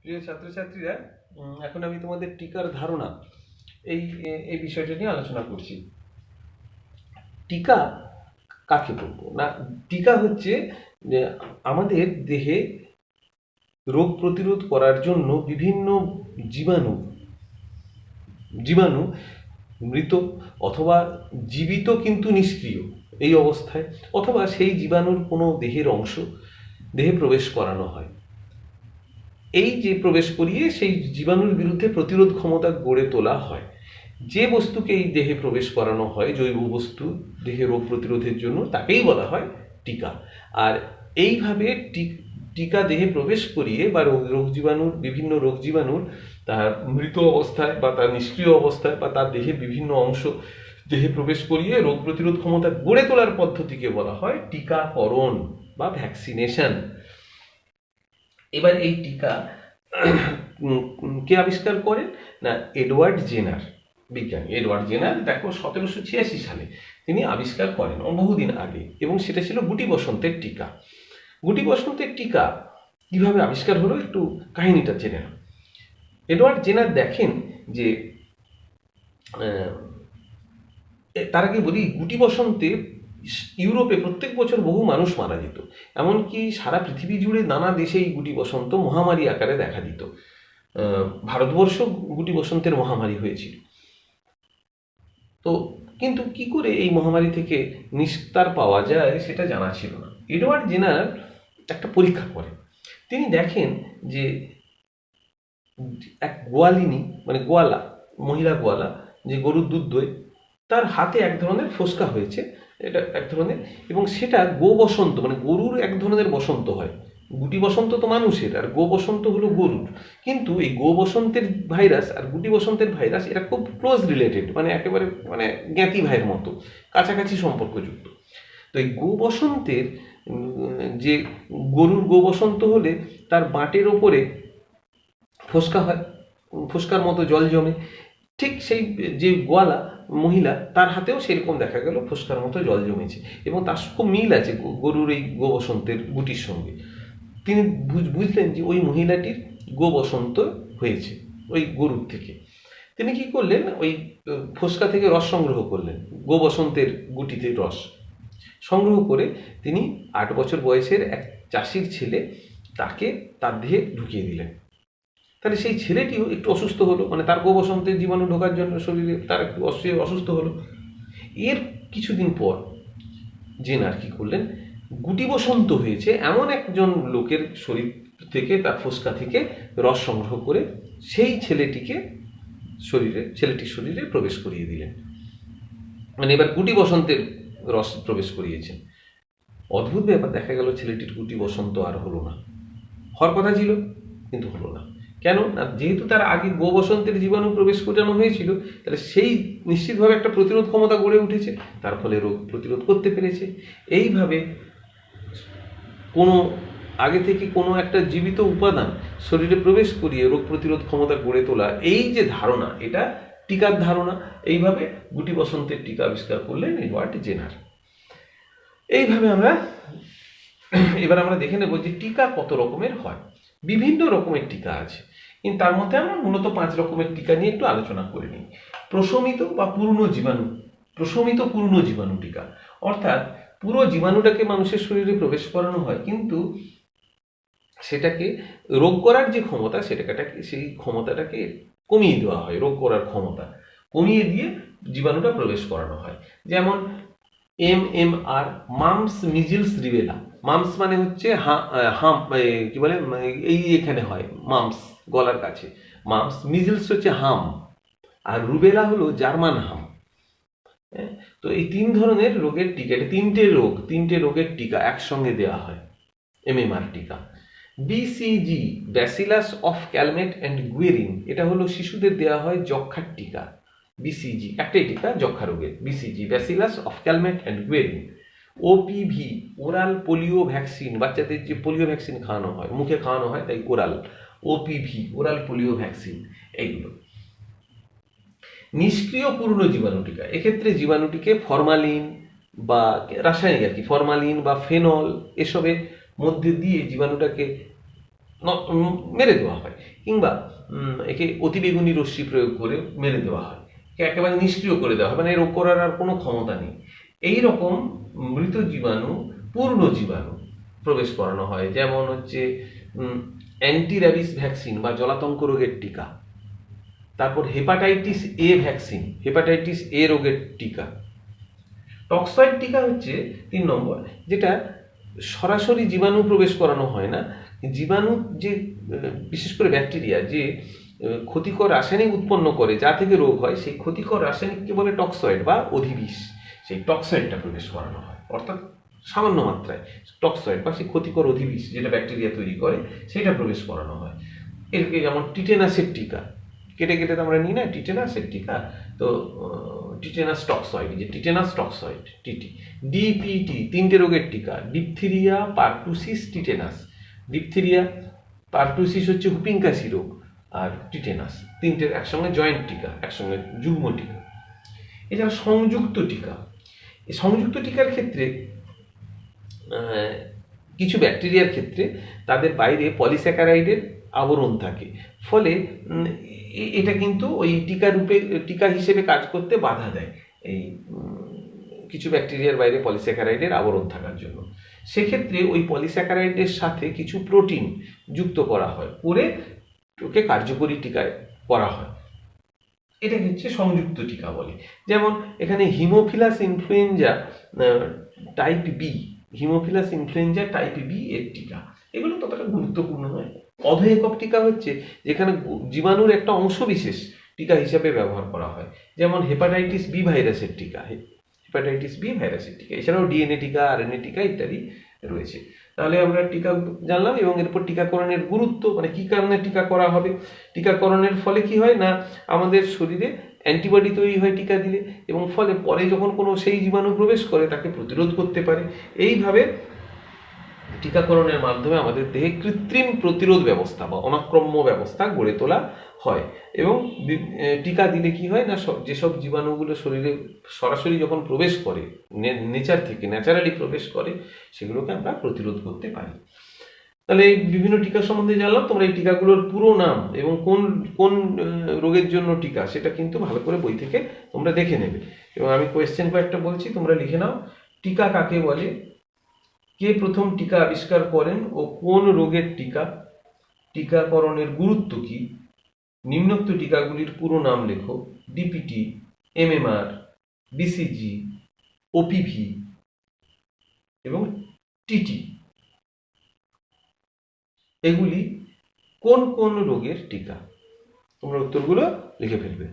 প্রিয় ছাত্রছাত্রীরা, এখন আমি তোমাদের টিকার ধারণা এই এই বিষয়টা নিয়ে আলোচনা করছি। টিকা কাকে বলবো না, টিকা হচ্ছে যে আমাদের দেহে রোগ প্রতিরোধ করার জন্য বিভিন্ন জীবাণু জীবাণু মৃত অথবা জীবিত কিন্তু নিষ্ক্রিয় এই অবস্থায়, অথবা সেই জীবাণুর কোনো দেহের অংশ দেহে প্রবেশ করানো হয়। এই যে প্রবেশ করিয়ে সেই জীবাণুর বিরুদ্ধে প্রতিরোধ ক্ষমতা গড়ে তোলা হয়। যে বস্তুকে এই দেহে প্রবেশ করানো হয়, জৈব বস্তু দেহে রোগ প্রতিরোধের জন্য, তাকেই বলা হয় টিকা। আর এইভাবে টিকা দেহে প্রবেশ করিয়ে বা রোগ জীবাণুর বিভিন্ন রোগ জীবাণুর তার মৃত অবস্থায় বা তার নিষ্ক্রিয় অবস্থায় বা তার দেহে বিভিন্ন অংশ দেহে প্রবেশ করিয়ে রোগ প্রতিরোধ ক্ষমতা গড়ে তোলার পদ্ধতিকে বলা হয় টিকাকরণ বা ভ্যাকসিনেশন। এবার এই টিকা কে আবিষ্কার করেন না, এডওয়ার্ড জেনার, বিজ্ঞানী এডওয়ার্ড জেনার। দেখো 1786 সালে তিনি আবিষ্কার করেন, বহুদিন আগে, এবং সেটা ছিল গুটি বসন্তের টিকা। গুটি বসন্তের টিকা কিভাবে আবিষ্কার হলো একটু কাহিনীটা জেনে নাও। এডওয়ার্ড জেনার দেখেন যে তার আগে বলি, গুটি বসন্তে ইউরোপে প্রত্যেক বছর বহু মানুষ মারা যেত। এমনকি সারা পৃথিবী জুড়ে নানা দেশে এই গুটি বসন্ত মহামারী আকারে দেখা দিত। ভারতবর্ষ গুটি বসন্তের মহামারী হয়েছিল। তো কিন্তু কি করে এই মহামারী থেকে নিস্তার পাওয়া যায় সেটা জানা ছিল না। এডওয়ার্ড জেনার একটা পরীক্ষা করেন। তিনি দেখেন যে এক গোয়ালিনী, মানে গোয়ালা, মহিলা গোয়ালা, যে গরুর দুধ দই, তার হাতে এক ধরনের ফোসকা হয়েছে, এটা এক ধরনের, এবং সেটা গো বসন্ত, মানে গরুর এক ধরনের বসন্ত হয়। গুটি বসন্ত তো মানুষের, আর গো বসন্ত হলো গরুর। কিন্তু এই গো বসন্তের ভাইরাস আর গুটি বসন্তের ভাইরাস এটা খুব ক্লোজ রিলেটেড, মানে একেবারে মানে জ্ঞাতি ভাইয়ের মতো কাছাকাছি সম্পর্কযুক্ত। তো এই গো বসন্তের যে গরুর গো বসন্ত হলে তার বাটের ওপরে ফোসকা হয়, ফোসকার মতো জল জমে। ঠিক সেই যে গোয়ালা মহিলা, তার হাতেও সেরকম দেখা গেল ফোসকার মতো জল জমেছে, এবং তার খুব মিল আছে গরুর এই গো বসন্তের গুটির সঙ্গে। তিনি বুঝলেন যে ওই মহিলাটির গো বসন্ত হয়েছে ওই গরুর থেকে। তিনি কি করলেন, ওই ফোসকা থেকে রস সংগ্রহ করলেন, গো বসন্তের গুটিতে রস সংগ্রহ করে তিনি 8 বছর বয়সের এক চাষির ছেলে, তাকে তার দেহে ঢুকিয়ে দিলেন। তাহলে সেই ছেলেটিও একটু অসুস্থ হলো, মানে তার গো বসন্তের জীবাণু ঢোকার জন্য শরীরে তার একটু অসুস্থ হলো। এর কিছুদিন পর জেনার কি করলেন, গুটি বসন্ত হয়েছে এমন একজন লোকের শরীর থেকে, তার ফোসকা থেকে রস সংগ্রহ করে সেই ছেলেটির শরীরে প্রবেশ করিয়ে দিলেন। মানে এবার গুটি বসন্তের রস প্রবেশ করিয়েছেন। অদ্ভুত ব্যাপার, দেখা গেল ছেলেটির গুটি বসন্ত আর হলো না। হওয়ার কথা ছিল, কিন্তু হলো না। কেন না, যেহেতু তার আগে গো বসন্তের জীবাণু প্রবেশ করানো হয়েছিল, তাহলে সেই নিশ্চিতভাবে একটা প্রতিরোধ ক্ষমতা গড়ে উঠেছে, তার ফলে রোগ প্রতিরোধ করতে পেরেছে। এইভাবে কোনো আগে থেকে কোনো একটা জীবিত উপাদান শরীরে প্রবেশ করিয়ে রোগ প্রতিরোধ ক্ষমতা গড়ে তোলা, এই যে ধারণা, এটা টিকার ধারণা। এইভাবে গুটি বসন্তের টিকা আবিষ্কার করলেন এডওয়ার্ড জেনার। এইভাবে এবার আমরা দেখে নেব যে টিকা কত রকমের হয়। বিভিন্ন রকমের টিকা আছে, কিন্তু তার মধ্যে আমরা মূলত 5 রকমের টিকা নিয়ে একটু আলোচনা করে নিই। প্রশমিত বা পূর্ণ জীবাণু টিকা, অর্থাৎ পুরো জীবাণুটাকে মানুষের শরীরে প্রবেশ করানো হয়, কিন্তু সেটাকে রোগ করার যে ক্ষমতা, সেই ক্ষমতাটাকে কমিয়ে দেওয়া হয়। রোগ করার ক্ষমতা কমিয়ে দিয়ে জীবাণুটা প্রবেশ করানো হয়। যেমন MMR, মাম্পস, মিজলস, রিবেলা। মাম্পস মানে হচ্ছে কি বলে, এই এখানে হয় মাম্পস, গলার কাছে মাম্পস। মিজলস হচ্ছে হাম, আর রুবেলা হলো জার্মান হাম। তো এই 3 ধরনের রোগের টিকা, এটা 3টে রোগের টিকা একসঙ্গে দেওয়া হয়, MMR টিকা। BCG, bacillus of Calmette and Guérin, এটা হলো শিশুদের দেওয়া হয় যক্ষার টিকা। BCG একটাই টিকা যক্ষা রোগের, BCG, bacillus of Calmette and Guérin. OPV, oral polio vaccine, বাচ্চাদের যে পোলিও ভ্যাকসিন খাওয়ানো হয়, মুখে খাওয়ানো হয়, তাই oral, OPV, oral polio vaccine. এইগুলো নিষ্ক্রিয় পূর্ণ জীবাণু টিকা। এক্ষেত্রে জীবাণুটিকে ফরমালিন বা রাসায়নিক আর কি, ফরমালিন বা ফেনল এসবের মধ্যে দিয়ে জীবাণুটাকে মেরে দেওয়া হয়, কিংবা একে অতিবেগুনি রশ্মি প্রয়োগ করে মেরে দেওয়া হয়, একে একেবারে নিষ্ক্রিয় করে দেওয়া হয়, মানে এর করার আর কোনো ক্ষমতা নেই। এই রকম মৃত জীবাণু পূর্ণ জীবাণু প্রবেশ করানো হয়, যেমন হচ্ছে অ্যান্টি র্যাবিস ভ্যাকসিন বা জলাতঙ্ক রোগের টিকা, তারপর hepatitis A vaccine, hepatitis A রোগের টিকা। টক্সয়েড টিকা হচ্ছে 3 নম্বর, যেটা সরাসরি জীবাণু প্রবেশ করানো হয় না, জীবাণু যে বিশেষ করে ব্যাকটেরিয়া যে ক্ষতিকর রাসায়নিক উৎপন্ন করে যা থেকে রোগ হয়, সেই ক্ষতিকর রাসায়নিককে বলে টক্সয়েড বা অধিবিষ, সেই টক্সয়েডটা প্রবেশ করানো হয়, অর্থাৎ সামান্য মাত্রায় টক্সয়েড বা সেই ক্ষতিকর অধিবিষ যেটা ব্যাকটেরিয়া তৈরি করে সেটা প্রবেশ করানো হয়। এরকে যেমন টিটেনাসের টিকা, কেটে কেটে তো আমরা নিই না টিটেনাসের টিকা, তো টিটেনাস টক্সয়েড, যে টিটেনাস টক্সয়েড টিটি। ডিপিটি 3টে রোগের টিকা, ডিপথিরিয়া, পার্টুসিস, টিটেনাস। ডিপথিরিয়া, পার্টুসিস হচ্ছে হুপিং কাশি রোগ, আর টিটেনাস, 3টের একসঙ্গে জয়েন্ট টিকা, একসঙ্গে যুগ্ম টিকা। এছাড়া সংযুক্ত টিকা, এই সংযুক্ত টিকার ক্ষেত্রে কিছু ব্যাকটেরিয়ার ক্ষেত্রে তাদের বাইরে পলিস্যাকারাইডের আবরণ থাকে, ফলে এটা কিন্তু ওই টিকা হিসেবে কাজ করতে বাধা দেয়, এই কিছু ব্যাকটেরিয়ার বাইরে পলিস্যাকারাইডের আবরণ থাকার জন্য। সেক্ষেত্রে ওই পলিস্যাকারাইডের সাথে কিছু প্রোটিন যুক্ত করা হয়, করে ওকে কার্যকরী টিকায় করা হয়, এটা হচ্ছে সংযুক্ত টিকা বলে। যেমন এখানে Haemophilus influenzae type B, Haemophilus influenzae type B এর টিকা, এগুলো ততটা গুরুত্বপূর্ণ নয়। অধঃএকক টিকা হচ্ছে যেখানে জীবাণুর একটা অংশ বিশেষ টিকা হিসাবে ব্যবহার করা হয়, যেমন হেপাটাইটিস বি ভাইরাসের টিকা, হেপাটাইটিস বি ভাইরাসের টিকা, এছাড়াও ডিএনএ টিকা, আরএনএ টিকা ইত্যাদি রয়েছে। তাহলে আমরা টিকা জানলাম, এবং এরপর টিকাকরণের গুরুত্ব, মানে কি কারণে টিকা করা হবে। টিকাকরণের ফলে কি হয় না, আমাদের শরীরে অ্যান্টিবডি তৈরি হয় টিকা দিলে, এবং ফলে পরে যখন কোনো সেই জীবাণু প্রবেশ করে তাকে প্রতিরোধ করতে পারে। এইভাবে টিকাকরণের মাধ্যমে আমাদের দেহে কৃত্রিম প্রতিরোধ ব্যবস্থা বা অনাক্রম্য ব্যবস্থা গড়ে তোলা হয়। এবং টিকা দিলে কি হয় না, যেসব জীবাণুগুলো শরীরে সরাসরি যখন প্রবেশ করে, নেচার থেকে ন্যাচারালি প্রবেশ করে, সেগুলোকে আমরা প্রতিরোধ করতে পারি। তাহলে এই বিভিন্ন টিকা সম্বন্ধে জানলাম। তোমরা এই টিকাগুলোর পুরো নাম এবং কোন কোন রোগের জন্য টিকা সেটা কিন্তু ভালো করে বই থেকে তোমরা দেখে নেবে। এবং আমি কোয়েশ্চেন কয়েকটা বলছি, তোমরা লিখে নাও। টিকা কাকে বলে? কে প্রথম টিকা আবিষ্কার করেন ও কোন রোগের টিকা? টিকাকরণের গুরুত্ব কি? নিম্নোক্ত টিকাগুলির পুরো নাম লেখো। ডিপিটি, এমএমআর, বিসিজি, ওপিভি এবং টিটি, এগুলি কোন কোন রোগের টিকা? তোমরা উত্তরগুলো লিখে ফেলবে।